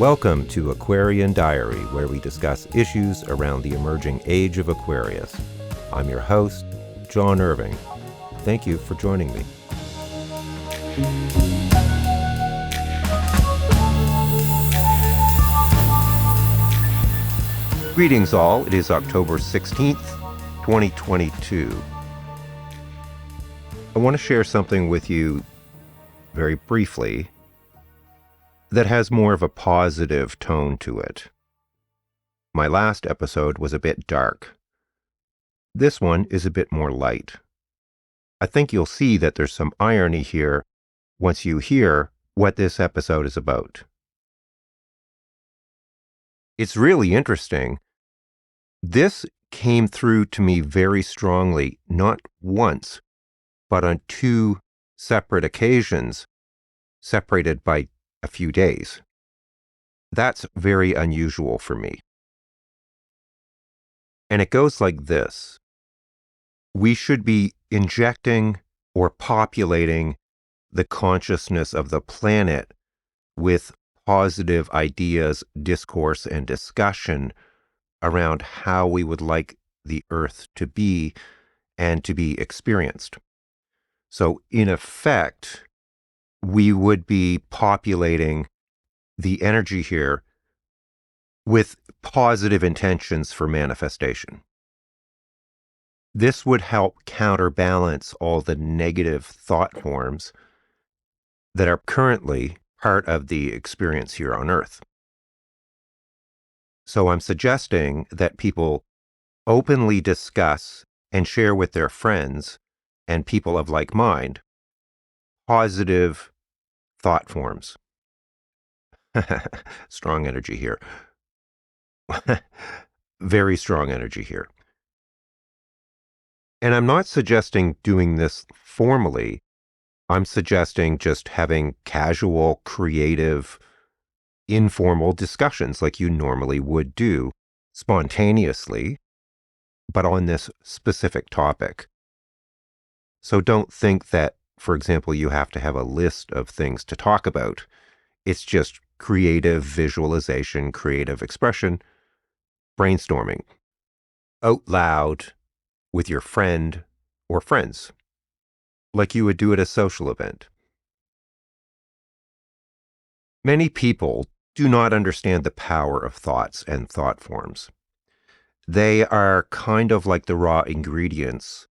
Welcome to Aquarian Diary, where we discuss issues around the emerging age of Aquarius. I'm your host, John Irving. Thank you for joining me. Greetings all, it is October 16th, 2022. I want to share something with you very briefly that has more of a positive tone to it. My last episode was a bit dark. This one is a bit more light. I think you'll see that there's some irony here once you hear what this episode is about. It's really interesting. This came through to me very strongly, not once, but on two separate occasions, separated by a few days. That's very unusual for me. And it goes like this. We should be injecting or populating the consciousness of the planet with positive ideas, discourse, and discussion around how we would like the Earth to be and to be experienced. So in effect, we would be populating the energy here with positive intentions for manifestation. This would help counterbalance all the negative thought forms that are currently part of the experience here on Earth. So I'm suggesting that people openly discuss and share with their friends and people of like mind positive thought forms. Strong energy here. Very strong energy here. And I'm not suggesting doing this formally. I'm suggesting just having casual, creative, informal discussions like you normally would do, spontaneously, but on this specific topic. So don't think that, for example, you have to have a list of things to talk about. It's just creative visualization, creative expression, brainstorming, out loud with your friend or friends, like you would do at a social event. Many people do not understand the power of thoughts and thought forms. They are kind of like the raw ingredients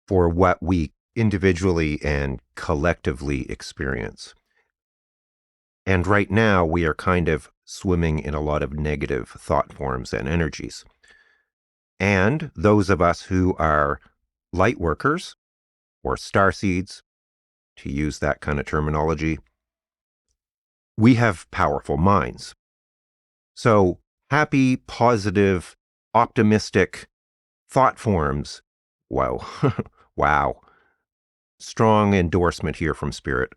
for what we individually and collectively experience. And right now, we are kind of swimming in a lot of negative thought forms and energies. And those of us who are light workers, or starseeds, to use that kind of terminology, we have powerful minds. So happy, positive, optimistic thought forms, wow, wow, strong endorsement here from Spirit.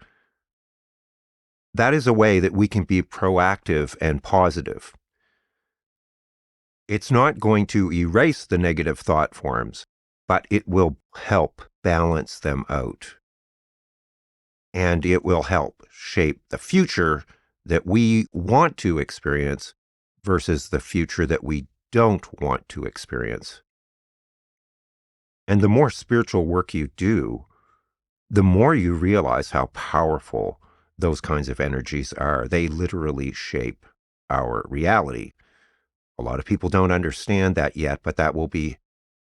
That is a way that we can be proactive and positive. It's not going to erase the negative thought forms, but it will help balance them out. And it will help shape the future that we want to experience versus the future that we don't want to experience. And the more spiritual work you do, the more you realize how powerful those kinds of energies are. They literally shape our reality. A lot of people don't understand that yet, but that will be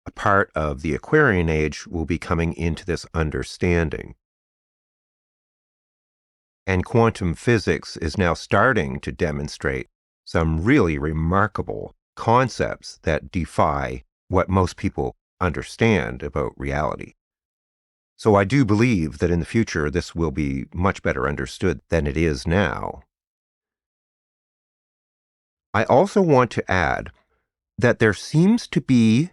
a part of the Aquarian age, will be coming into this understanding. And quantum physics is now starting to demonstrate some really remarkable concepts that defy what most people understand about reality. So I do believe that in the future, this will be much better understood than it is now. I also want to add that there seems to be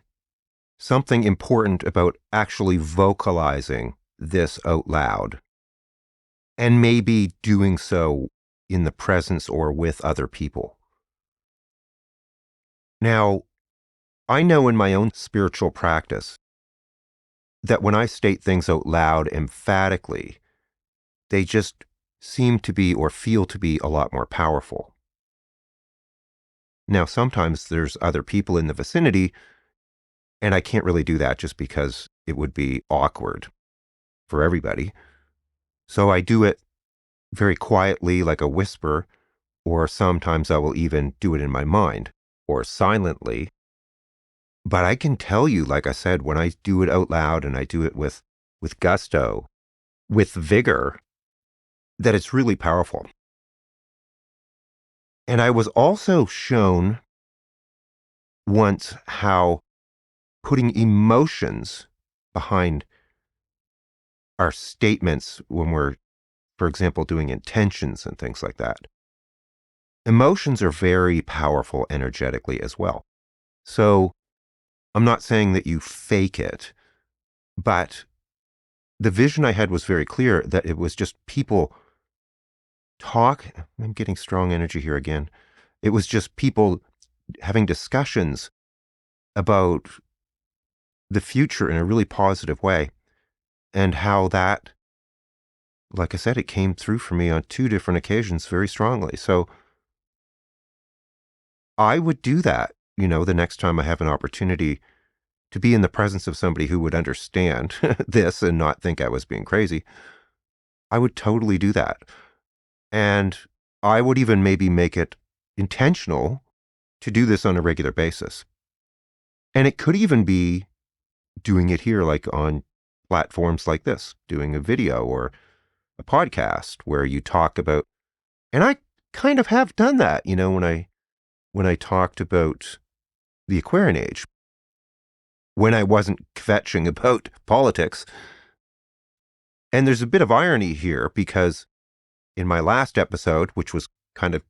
something important about actually vocalizing this out loud, and maybe doing so in the presence or with other people. Now, I know in my own spiritual practice that when I state things out loud emphatically, they just seem to be or feel to be a lot more powerful. Now, sometimes there's other people in the vicinity, and I can't really do that just because it would be awkward for everybody. So I do it very quietly, like a whisper, or sometimes I will even do it in my mind or silently. But I can tell you, like I said, when I do it out loud and I do it with gusto, with vigor, that it's really powerful. And I was also shown once how putting emotions behind our statements when we're, for example, doing intentions and things like that. Emotions are very powerful energetically as well. So I'm not saying that you fake it, but the vision I had was very clear that it was just people talk. I'm getting strong energy here again. It was just people having discussions about the future in a really positive way, and how that, like I said, it came through for me on 2 different occasions very strongly. So I would do that, the next time I have an opportunity to be in the presence of somebody who would understand this and not think I was being crazy. I would totally do that. And I would even maybe make it intentional to do this on a regular basis. And it could even be doing it here, like on platforms like this, doing a video or a podcast where you talk about, and I kind of have done that, when I talked about the Aquarian age, when I wasn't kvetching about politics. And there's a bit of irony here because in my last episode, which was kind of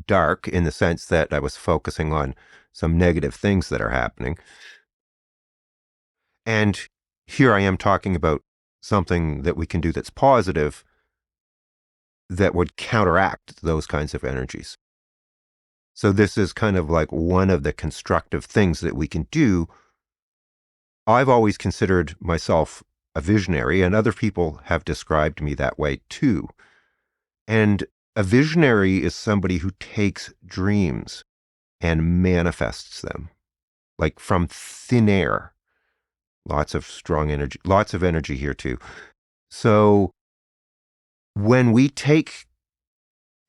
dark in the sense that I was focusing on some negative things that are happening, and here I am talking about something that we can do that's positive that would counteract those kinds of energies. So this is kind of like one of the constructive things that we can do. I've always considered myself a visionary, and other people have described me that way too. And a visionary is somebody who takes dreams and manifests them, like from thin air. Lots of strong energy, lots of energy here too. So when we take,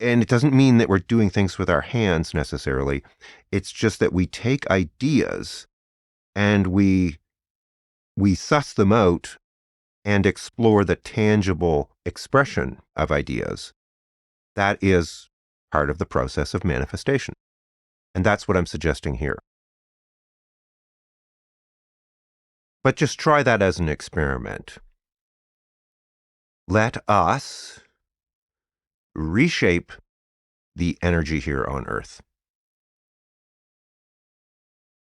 and it doesn't mean that we're doing things with our hands necessarily, it's just that we take ideas and we suss them out and explore the tangible expression of ideas. That is part of the process of manifestation. And that's what I'm suggesting here. But just try that as an experiment. Let us reshape the energy here on Earth.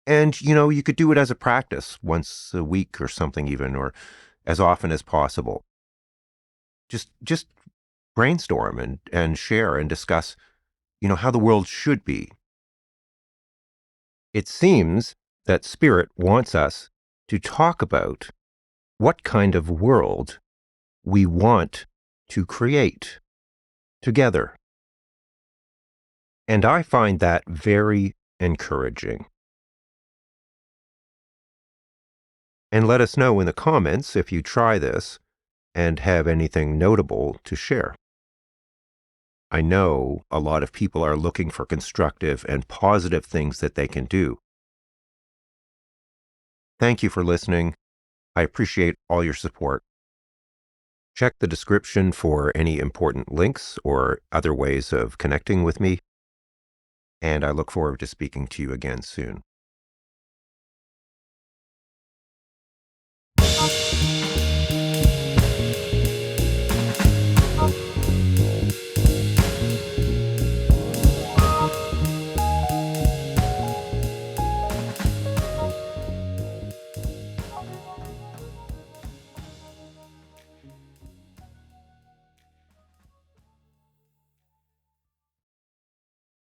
And, you could do it as a practice once a week or something even, or as often as possible. Just brainstorm and share and discuss, how the world should be. It seems that Spirit wants us to talk about what kind of world we want to create together. And I find that very encouraging. And let us know in the comments if you try this and have anything notable to share. I know a lot of people are looking for constructive and positive things that they can do. Thank you for listening. I appreciate all your support. Check the description for any important links or other ways of connecting with me, and I look forward to speaking to you again soon.